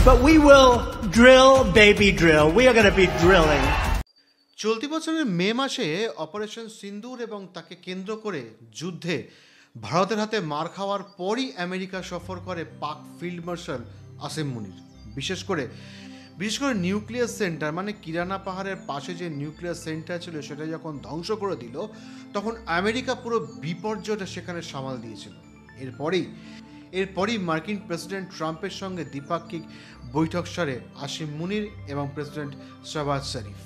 but we will drill, baby drill. We are going to be drilling. চলতি বছরের মে মাসে operation সিন্দুর এবং তাকে কেন্দ্র করে যুদ্ধে ভারতের হাতে মার খাওয়ার পরই আমেরিকা সফর করে পাক ফিল্ড মার্শাল আসিম মুনির। বিশেষ করে নিউক্লিয়ার সেন্টার মানে কিরানা পাহাড়ের পাশে যে নিউক্লিয়ার সেন্টার ছিল সেটা যখন ধ্বংস করে দিল, তখন আমেরিকা পুরো বিপর্যয়টা সেখানে সামাল দিয়েছিল। এরপরই মার্কিন প্রেসিডেন্ট ট্রাম্পের সঙ্গে দ্বিপাক্ষিক বৈঠক সারে আসিম মুনির এবং প্রেসিডেন্ট শাহবাজ শরীফ।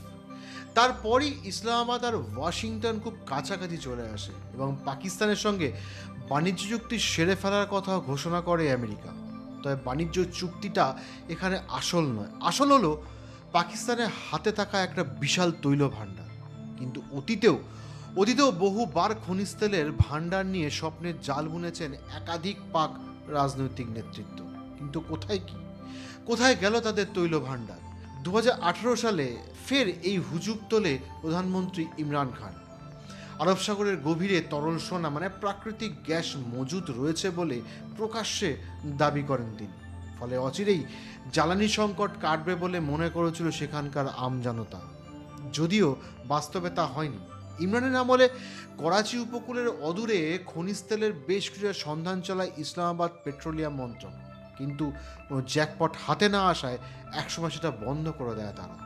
তারপরই ইসলামাবাদ আর ওয়াশিংটন খুব কাছাকাছি চলে আসে এবং পাকিস্তানের সঙ্গে বাণিজ্য চুক্তি সেরে ফেলার কথা ঘোষণা করে আমেরিকা। তবে বাণিজ্য চুক্তিটা এখানে আসল নয়, আসল হলো পাকিস্তানের হাতে থাকা একটা বিশাল তৈল ভাণ্ডার। কিন্তু অতীতেও বহুবার খনিজ তেলের ভাণ্ডার নিয়ে স্বপ্নের জাল বুনেছেন একাধিক পাক রাজনৈতিক নেতৃত্ব। কিন্তু কোথায় গেল তাদের তৈল ভাণ্ডার? 2018 সালে ফের এই হুজুগ তোলে প্রধানমন্ত্রী ইমরান খান। আরব সাগরের গভীরে তরল সোনা মানে প্রাকৃতিক গ্যাস মজুদ রয়েছে বলে প্রকাশ্যে দাবি করেন তিনি। ফলে অচিরেই জ্বালানি সংকট কাটবে বলে মনে করেছিল সেখানকার আমজনতা, যদিও বাস্তবে তা হয়নি। ইমরানের আমলে করাচি উপকূলের অদূরে খনিজ তেলের বেশ কিছু সন্ধান চালায় ইসলামাবাদ পেট্রোলিয়াম মন্ত্রক, কিন্তু কোনো জ্যাকপট হাতে না আসায় একসময় সেটা বন্ধ করে দেয় তারা।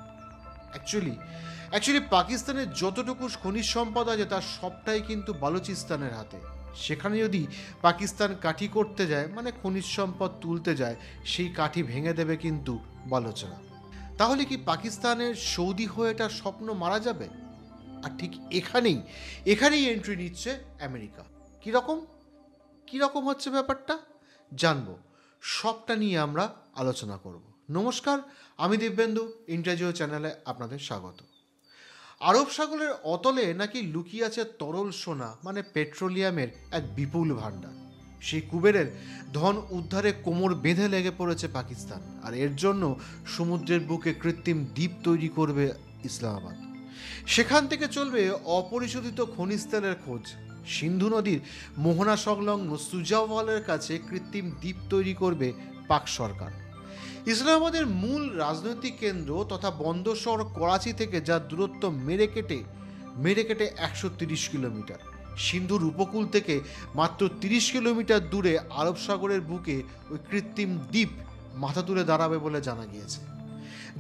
অ্যাকচুয়ালি পাকিস্তানের যতটুকু খনিজ সম্পদ আছে তার সবটাই কিন্তু বালুচিস্তানের হাতে। সেখানে যদি পাকিস্তান কাঠি করতে যায় মানে খনিজ সম্পদ তুলতে যায়, সেই কাঠি ভেঙে দেবে কিন্তু বালুচরা। তাহলে কি পাকিস্তানের সৌদি হয়ে এটা স্বপ্ন মারা যাবে? আর ঠিক এখানেই এন্ট্রি নিচ্ছে আমেরিকা। কীরকম হচ্ছে ব্যাপারটা জানবো, সবটা নিয়ে আমরা আলোচনা করব। নমস্কার, আমি দিব্যেন্দু, ইন্টারজিও চ্যানেলে আপনাদের স্বাগত। আরব সাগরের অতলে নাকি লুকিয়ে আছে তরল সোনা মানে পেট্রোলিয়ামের এক বিপুল ভাণ্ডার। সেই কুবেরের ধন উদ্ধারে কোমর বেঁধে লেগে পড়েছে পাকিস্তান, আর এর জন্য সমুদ্রের বুকে কৃত্রিম দ্বীপ তৈরি করবে ইসলামাবাদ। সেখান থেকে চলবে অপরিশোধিত খনিজ তেলের খোঁজ। সিন্ধু নদীর মোহনা সংলগ্ন সুজাওয়ালের কাছে কৃত্রিম দ্বীপ তৈরি করবে পাক সরকার। ইসলামাবাদের মূল রাজনৈতিক কেন্দ্র তথা বন্দর শহর করাচি থেকে যার দূরত্ব মেরে কেটে 130 কিলোমিটার, সিন্ধুর উপকূল থেকে মাত্র 30 কিলোমিটার দূরে আরব সাগরের বুকে ওই কৃত্রিম দ্বীপ মাথা তুলে দাঁড়াবে বলে জানা গিয়েছে।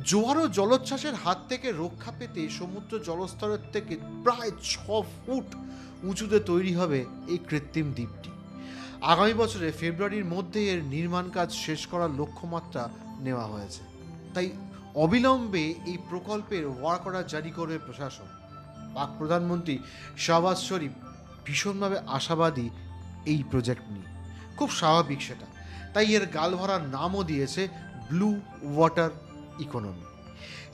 জোয়ার ও জলোচ্ছ্বাসের হাত থেকে রক্ষা পেতে সমুদ্র জলস্তরের থেকে প্রায় 6 ফুট উঁচুতে তৈরি হবে এই কৃত্রিম দ্বীপটি। আগামী বছরে ফেব্রুয়ারির মধ্যে এর নির্মাণ কাজ শেষ করার লক্ষ্যমাত্রা নেওয়া হয়েছে। তাই অবিলম্বে এই প্রকল্পের ওয়ার্ক অর্ডার জারি করবে প্রশাসন। পাক প্রধানমন্ত্রী শাহবাজ শরীফ ভীষণভাবে আশাবাদী এই প্রজেক্ট নিয়ে, খুব স্বাভাবিক সেটা। তাই এর গালভরার নামও দিয়েছে ব্লু ওয়াটার ইকোনমি।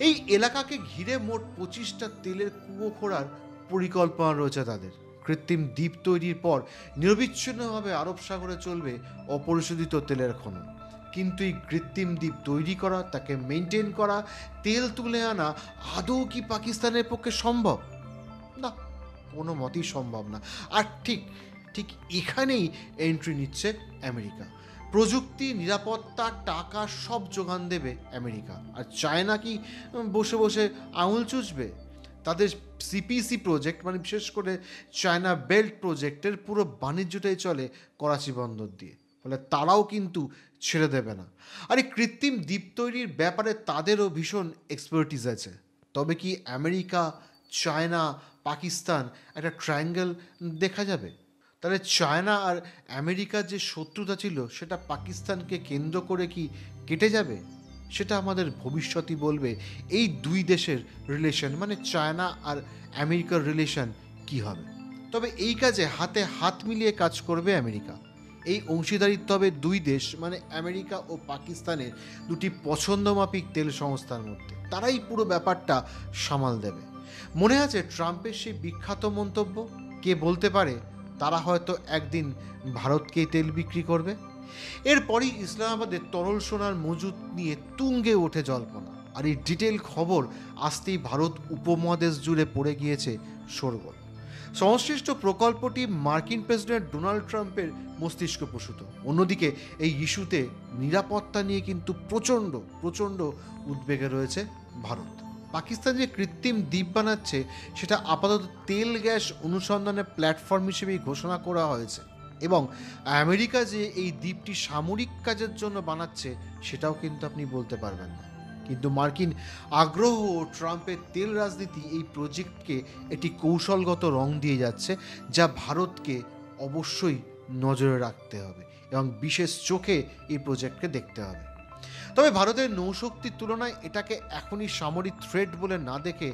এই এলাকাকে ঘিরে মোট 25টা তেলের কুয়ো খোঁড়ার পরিকল্পনা রয়েছে তাদের। কৃত্রিম দ্বীপ তৈরির পর নিরবিচ্ছিন্নভাবে আরব সাগরে চলবে অপরিশোধিত তেলের খনন। কিন্তু এই কৃত্রিম দ্বীপ তৈরি করা, তাকে মেনটেন করা, তেল তুলে আনা আদৌ কি পাকিস্তানের পক্ষে সম্ভব? না, কোনো মতেই সম্ভব না। আর ঠিক এখানেই এন্ট্রি নিচ্ছে আমেরিকা। প্রযুক্তি, নিরাপত্তা, টাকা সব যোগান দেবে আমেরিকা। আর চায়না কি বসে বসে আঙুল চুষবে? তাদের সিপিসি প্রজেক্ট মানে বিশেষ করে চায়না বেল্ট প্রজেক্টের পুরো বাণিজ্যটাই চলে করাচি বন্দর দিয়ে, ফলে তারাও কিন্তু ছেড়ে দেবে না। আর এই কৃত্রিম দ্বীপ তৈরির ব্যাপারে তাদেরও ভীষণ এক্সপার্টিস আছে। তবে কি আমেরিকা, চায়না, পাকিস্তান একটা ট্রায়াঙ্গেল দেখা যাবে? তাহলে চায়না আর আমেরিকার যে শত্রুতা ছিল সেটা পাকিস্তানকে কেন্দ্র করে কি কেটে যাবে? সেটা আমাদের ভবিষ্যতই বলবে এই দুই দেশের রিলেশন মানে চায়না আর আমেরিকার রিলেশন কি হবে। তবে এই কাজে হাতে হাত মিলিয়ে কাজ করবে আমেরিকা। এই অংশীদারিত্ব হবে দুই দেশ মানে আমেরিকা ও পাকিস্তানের দুটি পছন্দমাফিক তেল সংস্থার মধ্যে। তারাই পুরো ব্যাপারটা সামাল দেবে। মনে আছে ট্রাম্পের সেই বিখ্যাত মন্তব্য, কে বলতে পারে তারা হয়তো একদিন ভারতকেই তেল বিক্রি করবে? এরপরই ইসলামাবাদের তরল সোনার মজুদ নিয়ে তুঙ্গে ওঠে জল্পনা। আর এই ডিটেল খবর আসতেই ভারত উপমহাদেশ জুড়ে পড়ে গিয়েছে শোরগোল। সংশ্লিষ্ট প্রকল্পটি মার্কিন প্রেসিডেন্ট ডোনাল্ড ট্রাম্পের মস্তিষ্ক প্রসূত। অন্যদিকে এই ইস্যুতে নিরাপত্তা নিয়ে কিন্তু প্রচণ্ড উদ্বেগে রয়েছে ভারত। পাকিস্তান যে কৃত্রিম দ্বীপ বানাচ্ছে সেটা আপাতত তেল গ্যাস অনুসন্ধানের প্ল্যাটফর্ম হিসেবেই ঘোষণা করা হয়েছে, এবং আমেরিকা যে এই দ্বীপটি সামরিক কাজের জন্য বানাচ্ছে সেটাও কিন্তু আপনি বলতে পারবেন না। কিন্তু মার্কিন আগ্রহ ও ট্রাম্পের তেল রাজনীতি এই প্রজেক্টকে একটি কৌশলগত রং দিয়ে যাচ্ছে, যা ভারতকে অবশ্যই নজরে রাখতে হবে এবং বিশেষ চোখে এই প্রজেক্টকে দেখতে হবে। তবে ভারতের নৌশক্তির তুলনায় এটাকে এখনই সামরিক থ্রেট বলে না দেখে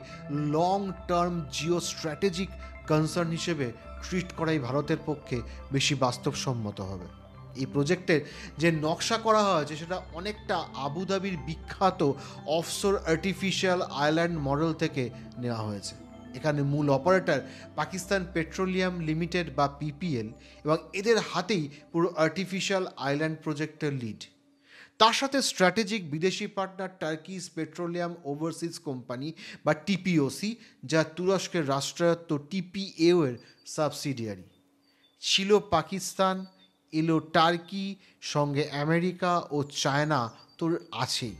long term Jio strategic concern হিসেবে ট্রিট করাই ভারতের পক্ষে বেশি বাস্তবসম্মত হবে। এই প্রজেক্টের যে নকশা করা হয়েছে সেটা অনেকটা আবুধাবির বিখ্যাত অফশোর আর্টিফিশিয়াল আইল্যান্ড মডেল থেকে নেওয়া হয়েছে। এখানে মূল অপারেটর পাকিস্তান পেট্রোলিয়াম লিমিটেড বা পিপিএল, এবং এদের হাতেই পুরো আর্টিফিশিয়াল আইল্যান্ড প্রজেক্টের লিড। তার সাথে স্ট্র্যাটেজিক বিদেশি পার্টনার টার্কিজ পেট্রোলিয়াম ওভারসিজ কোম্পানি বা টিপিওসি, যা তুরস্কের রাষ্ট্রায়ত্ত টিপিএও এর সাবসিডিয়ারি। ছিল পাকিস্তান, এলো টার্কি, সঙ্গে আমেরিকা ও চায়না তো আছেই।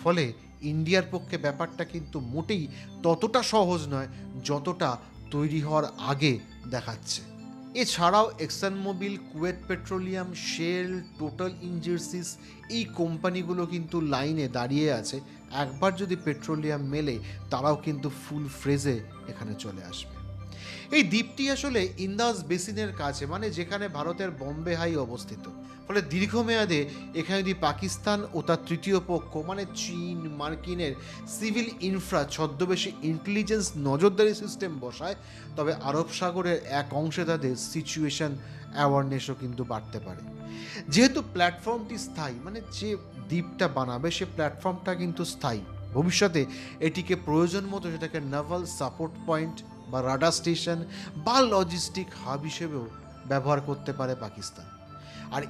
ফলে ইন্ডিয়ার পক্ষে ব্যাপারটা কিন্তু মোটেই ততটা সহজ নয় যতটা তৈরি হওয়ার আগে দেখাচ্ছে। এছাড়াও Exxon Mobil, Kuwait petroleum, Shell, Total engineers এই কোম্পানিগুলো কিন্তু লাইনে দাঁড়িয়ে আছে। একবার যদি পেট্রোলিয়াম মেলে তারাও কিন্তু ফুল ফ্রেজে এখানে চলে আসবে। এই দ্বীপটি আসলে ইন্দাস বেসিনের কাছে, মানে যেখানে ভারতের বম্বে হাই অবস্থিত। ফলে দীর্ঘমেয়াদে এখানে যদি পাকিস্তান ও তার তৃতীয় পক্ষ মানে চীন, মার্কিনের সিভিল ইনফ্রা ছদ্মবেশী ইন্টেলিজেন্স নজরদারি সিস্টেম বসায়, তবে আরব সাগরের এক অংশে তাদের সিচুয়েশন অ্যাওয়ারনেসও কিন্তু বাড়তে পারে। যেহেতু প্ল্যাটফর্মটি স্থায়ী, মানে যে দ্বীপটা বানাবে সে প্ল্যাটফর্মটা কিন্তু স্থায়ী, ভবিষ্যতে এটিকে প্রয়োজন মতো সেটাকে নাভাল সাপোর্ট পয়েন্ট বা রাডার স্টেশন বা লজিস্টিক হাব হিসেবেও ব্যবহার করতে পারে পাকিস্তান। আর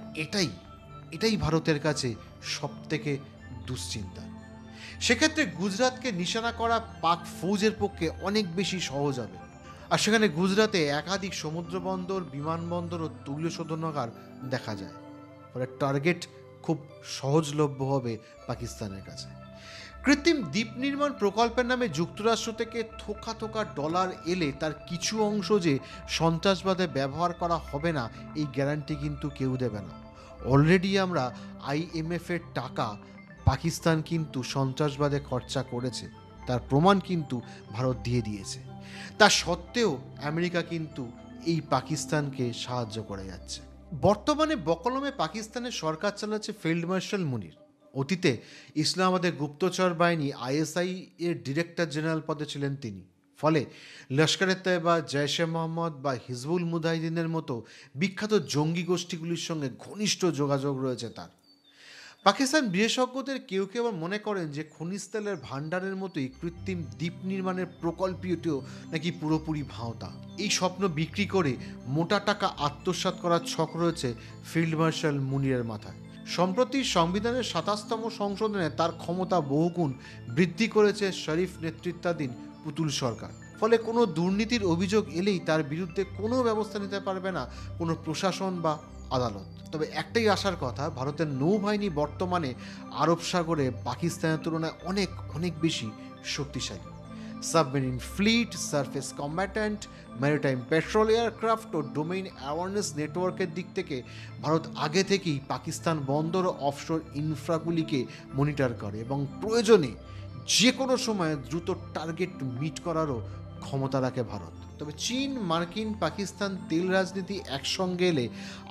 এটাই ভারতের কাছে সবথেকে দুশ্চিন্তা। সেক্ষেত্রে গুজরাটকে নিশানা করা পাক ফৌজের পক্ষে অনেক বেশি সহজ হবে। আর সেখানে গুজরাটে একাধিক সমুদ্র বন্দর, বিমানবন্দর ও তৈল শোধনাগার দেখা যায়। ফলে টার্গেট খুব সহজলভ্য হবে পাকিস্তানের কাছে। কৃত্রিম দ্বীপ নির্মাণ প্রকল্পের নামে যুক্তরাষ্ট্র থেকে থোকা ডলার এলে তার কিছু অংশ যে সন্ত্রাসবাদে ব্যবহার করা হবে না এই গ্যারান্টি কিন্তু কেউ দেবে না। অলরেডি আমরা IMF-এর টাকা পাকিস্তান কিন্তু সন্ত্রাসবাদে খরচা করেছে, তার প্রমাণ কিন্তু ভারত দিয়ে দিয়েছে। তা সত্ত্বেও আমেরিকা কিন্তু এই পাকিস্তানকে সাহায্য করে যাচ্ছে। বর্তমানে বকলমে পাকিস্তানের সরকার চালাচ্ছে ফিল্ড মার্শাল মুনির। অতীতে ইসলামাবাদের গুপ্তচর বাহিনী ISI এর ডিরেক্টর জেনারেল পদে ছিলেন তিনি। ফলে লস্করে তয়বা, জৈশে মোহাম্মদ বা হিজবুল মুজাহিদিনের মতো বিখ্যাত জঙ্গি গোষ্ঠীগুলির সঙ্গে ঘনিষ্ঠ যোগাযোগ রয়েছে তার। পাকিস্তান বিশেষজ্ঞদের কেউ কেউ আবার মনে করেন যে খনিজ তেলের ভাণ্ডারের মতোই কৃত্রিম দ্বীপ নির্মাণের প্রকল্পটিও নাকি পুরোপুরি ভাঁওতা। এই স্বপ্ন বিক্রি করে মোটা টাকা আত্মসাৎ করার ছক রয়েছে ফিল্ড মার্শাল মুনিরের মাথায়। সম্প্রতি সংবিধানের 27তম সংশোধনে তার ক্ষমতা বহুগুণ বৃদ্ধি করেছে শরীফ নেতৃত্বাধীন পুতুল সরকার। ফলে কোনো দুর্নীতির অভিযোগ এলেই তার বিরুদ্ধে কোনো ব্যবস্থা নিতে পারবে না কোনো প্রশাসন বা আদালত। তবে একটাই আশার কথা, ভারতের নৌবাহিনী বর্তমানে আরব সাগরে পাকিস্তানের তুলনায় অনেক বেশি শক্তিশালী। Submarine fleet, surface combatant, maritime patrol aircraft ও ডোমেইন অ্যাওয়ারনেস নেটওয়ার্কের দিক থেকে ভারত আগে থেকেই পাকিস্তান বন্দর ও অফশোর ইনফ্রাগুলিকে মনিটর করে এবং প্রয়োজনে যে কোনো সময় দ্রুত টার্গেট মিট করারও ক্ষমতা রাখে ভারত। তবে চীন, মার্কিন, পাকিস্তান তেল রাজনীতি একসঙ্গে এলে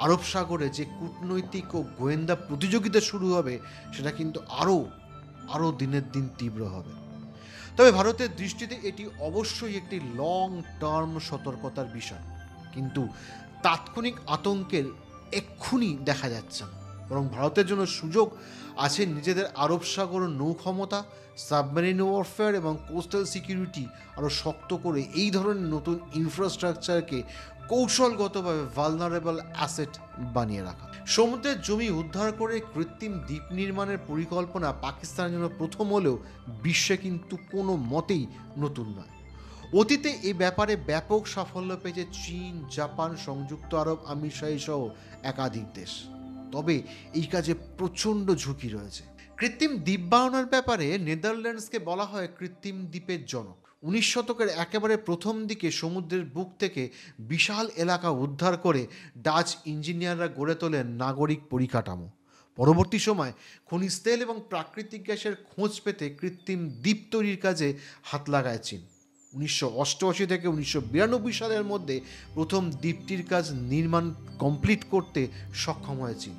আরব সাগরে যে কূটনৈতিক ও গোয়েন্দা প্রতিযোগিতা শুরু হবে সেটা কিন্তু আরও দিনের দিন তীব্র হবে। তবে ভারতের দৃষ্টিতে এটি অবশ্যই একটি লং টার্ম সতর্কতার বিষয়, কিন্তু তাৎক্ষণিক আতঙ্কের এক্ষুনি দেখা যাচ্ছে না। বরং ভারতের জন্য সুযোগ আছে নিজেদের আরব সাগর নৌ ক্ষমতা, সাবমেরিন ওয়ারফেয়ার এবং কোস্টাল সিকিউরিটি আরও শক্ত করে এই ধরনের নতুন ইনফ্রাস্ট্রাকচারকে কৌশলগতভাবে ভালনারেবল অ্যাসেট বানিয়ে রাখা। সমুদ্রের জমি উদ্ধার করে কৃত্রিম দ্বীপ নির্মাণের পরিকল্পনা পাকিস্তানের জন্য প্রথম হলেও বিশ্বে কিন্তু কোনো মতেই নতুন নয়। অতীতে এই ব্যাপারে ব্যাপক সাফল্য পেয়েছে চীন, জাপান, সংযুক্ত আরব আমিরশাহী সহ একাধিক দেশ। তবে এই কাজে প্রচণ্ড ঝুঁকি রয়েছে। কৃত্রিম দ্বীপ বানানোর ব্যাপারে নেদারল্যান্ডসকে বলা হয় কৃত্রিম দ্বীপের জনক। 19 শতকের একেবারে প্রথম দিকে সমুদ্রের বুক থেকে বিশাল এলাকা উদ্ধার করে ডাচ ইঞ্জিনিয়াররা গড়ে তোলেন নাগরিক পরিকাঠামো। পরবর্তী সময় খনিজ তেল এবং প্রাকৃতিক গ্যাসের খোঁজ পেতে কৃত্রিম দ্বীপ তৈরির কাজে হাত লাগায় চীন। 1988 থেকে 1992 সালের মধ্যে প্রথম দ্বীপটির কাজ নির্মাণ কমপ্লিট করতে সক্ষম হয় চীন।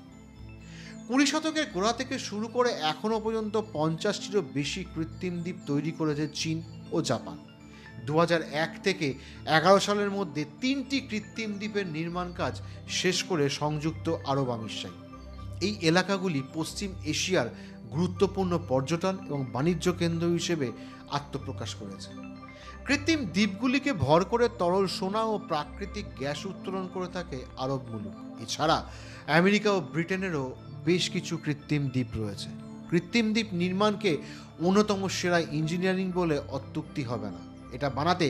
20 শতকের গোড়া থেকে শুরু করে এখনও পর্যন্ত 50টিরও বেশি কৃত্রিম দ্বীপ তৈরি করেছে চীন ও জাপান। 2001 থেকে 11 সালের মধ্যে 3টি কৃত্রিম দ্বীপের নির্মাণ কাজ শেষ করে সংযুক্ত আরব আমিরশাহী। এই এলাকাগুলি পশ্চিম এশিয়ার গুরুত্বপূর্ণ পর্যটন এবং বাণিজ্য কেন্দ্র হিসেবে আত্মপ্রকাশ করেছে। কৃত্রিম দ্বীপগুলিকে ভর করে তরল সোনা ও প্রাকৃতিক গ্যাস উত্তোলন করে থাকে আরব মুলুক। এছাড়া আমেরিকা ও ব্রিটেনেরও বেশ কিছু কৃত্রিম দ্বীপ রয়েছে। কৃত্রিম দ্বীপ নির্মাণকে অন্যতম সেরা ইঞ্জিনিয়ারিং বলে অত্যুক্তি হবে না। এটা বানাতে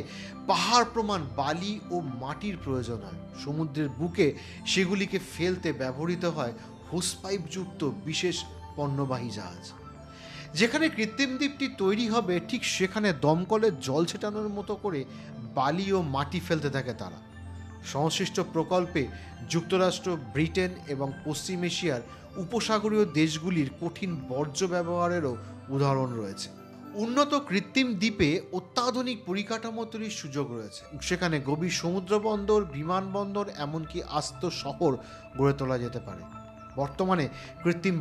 পাহাড় প্রমাণ বালি ও মাটির প্রয়োজন হয়। সমুদ্রের বুকে সেগুলিকে ফেলতে ব্যবহৃত হয় হোসপাইপযুক্ত বিশেষ পণ্যবাহী জাহাজ। যেখানে কৃত্রিম দ্বীপটি তৈরি হবে ঠিক সেখানে দমকলের জল ছেটানোর মতো করে বালি ও মাটি ফেলতে থাকে তারা। সংশ্লিষ্ট প্রকল্পে যুক্তরাষ্ট্র, ব্রিটেন এবং পশ্চিম এশিয়ার উপসাগরীয় দেশগুলির কঠিন বর্জ্য ব্যবহারেরও উদাহরণ রয়েছে। উন্নত কৃত্রিম দ্বীপে অত্যাধুনিক পরিকাঠামো তৈরির সুযোগ রয়েছে। সেখানে গভীর সমুদ্র বন্দর, বিমানবন্দর, এমনকি আস্ত শহর গড়ে তোলা যেতে পারে। বর্তমানে কৃত্রিম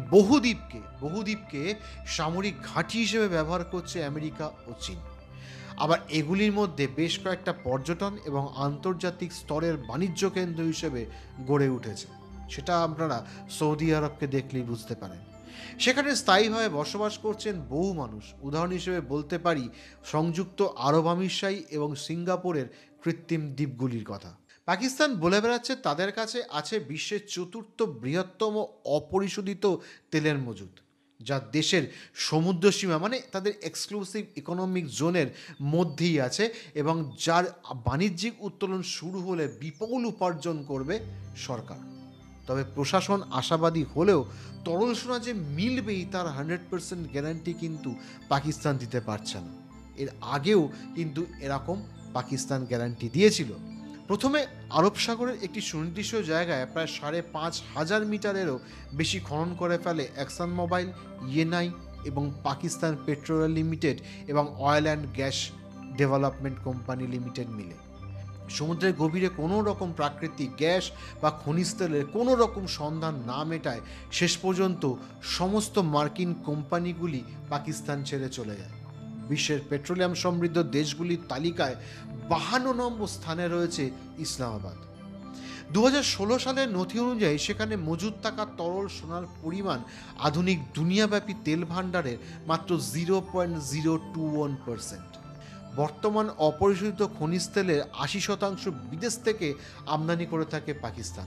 বহুদ্বীপকে সামরিক ঘাঁটি হিসেবে ব্যবহার করছে আমেরিকা ও চীন। আবার এগুলির মধ্যে বেশ কয়েকটা পর্যটন এবং আন্তর্জাতিক স্তরের বাণিজ্য কেন্দ্র হিসেবে গড়ে উঠেছে। সেটা আপনারা সৌদি আরবকে দেখলেই বুঝতে পারেন। সেখানে স্থায়ীভাবে বসবাস করছেন বহু মানুষ। উদাহরণ হিসেবে বলতে পারি সংযুক্ত আরব আমিরশাহী এবং সিঙ্গাপুরের কৃত্রিম দ্বীপগুলির কথা। পাকিস্তান বলে বেড়াচ্ছে তাদের কাছে আছে বিশ্বের 4র্থ বৃহত্তম অপরিশোধিত তেলের মজুদ, যা দেশের সমুদ্র সীমা মানে তাদের এক্সক্লুসিভ ইকোনমিক জোনের মধ্যেই আছে এবং যার বাণিজ্যিক উত্তোলন শুরু হলে বিপুল উপার্জন করবে সরকার। তবে প্রশাসন আশাবাদী হলেও তরল সোনা যে মিলবেই তার 100% গ্যারান্টি কিন্তু পাকিস্তান দিতে পারছে না। এর আগেও কিন্তু এরকম পাকিস্তান গ্যারান্টি দিয়েছিল। প্রথমে আরব সাগরের একটি সুনির্দিষ্ট জায়গায় প্রায় 5,500 মিটারেরও বেশি খনন করে ফেলে এক্সন মোবাইল, ইয়েনাই এবং পাকিস্তান পেট্রোলিয়াম লিমিটেড এবং oil and gas development company limited মিলে। সমুদ্রের গভীরে কোনো রকম প্রাকৃতিক গ্যাস বা খনিজ তেলের কোনো রকম সন্ধান না মেটায় শেষ পর্যন্ত সমস্ত মার্কিন কোম্পানিগুলি পাকিস্তান ছেড়ে চলে যায়। বিশ্বের পেট্রোলিয়াম সমৃদ্ধ দেশগুলির তালিকায় 52 নম্বর স্থানে রয়েছে ইসলামাবাদ। 2016 সালের নথি অনুযায়ী সেখানে মজুদ থাকা তরল সোনার পরিমাণ আধুনিক দুনিয়াব্যাপী তেল ভাণ্ডারের মাত্র 0.021%। বর্তমান অপরিশোধিত খনিজ তেলের 80% বিদেশ থেকে আমদানি করে থাকে পাকিস্তান।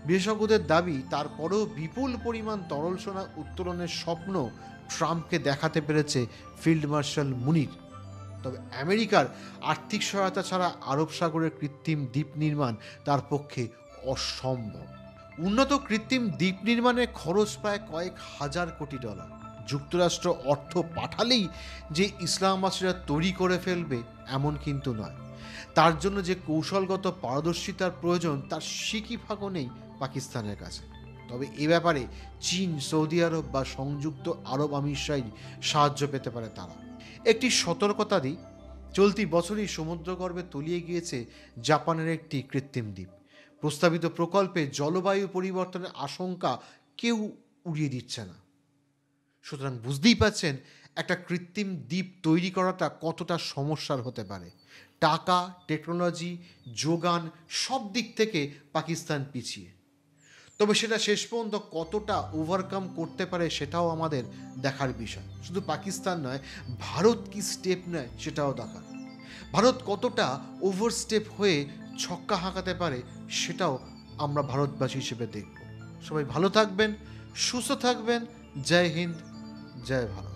বিশেষজ্ঞদের দাবি তারপরেও বিপুল পরিমাণ তরল সোনা উত্তোলনের স্বপ্ন ট্রাম্পকে দেখাতে পেরেছে ফিল্ড মার্শাল মুনির। তবে আমেরিকার আর্থিক সহায়তা ছাড়া আরব সাগরের কৃত্রিম দ্বীপ নির্মাণ তার পক্ষে অসম্ভব। উন্নত কৃত্রিম দ্বীপ নির্মাণের খরচ প্রায় কয়েক হাজার কোটি ডলার। যুক্তরাষ্ট্র অর্থ পাঠালেই যে ইসলামবাসীরা তৈরি করে ফেলবে এমন কিন্তু নয়। তার জন্য যে কৌশলগত পারদর্শিতার প্রয়োজন তার সিকিভাগও নেই পাকিস্তানের কাছে। তবে এ ব্যাপারে চীন, সৌদি আরব বা সংযুক্ত আরব আমিরশাহী সাহায্য পেতে পারে তারা। একটি সতর্কতা দিই, চলতি বছরই সমুদ্রগর্ভে তলিয়ে গিয়েছে জাপানের একটি কৃত্রিম দ্বীপ। প্রস্তাবিত প্রকল্পে জলবায়ু পরিবর্তনের আশঙ্কা কেউ উড়িয়ে দিচ্ছে না। সুতরাং বুঝতেই পাচ্ছেন একটা কৃত্রিম দ্বীপ তৈরি করাটা কতটা সমস্যার হতে পারে। টাকা, টেকনোলজি, যোগান সব দিক থেকে পাকিস্তান পিছিয়ে। তবে সেটা শেষ পর্যন্ত কতটা ওভারকাম করতে পারে সেটাও আমাদের দেখার বিষয়। শুধু পাকিস্তান নয়, ভারত কি স্টেপ নেয় সেটাও দেখার। ভারত কতটা ওভারস্টেপ হয়ে ছক্কা হাঁকাতে পারে সেটাও আমরা ভারতবাসী হিসেবে দেখব। সবাই ভালো থাকবেন, সুস্থ থাকবেন। জয় হিন্দ, জয় ভারত।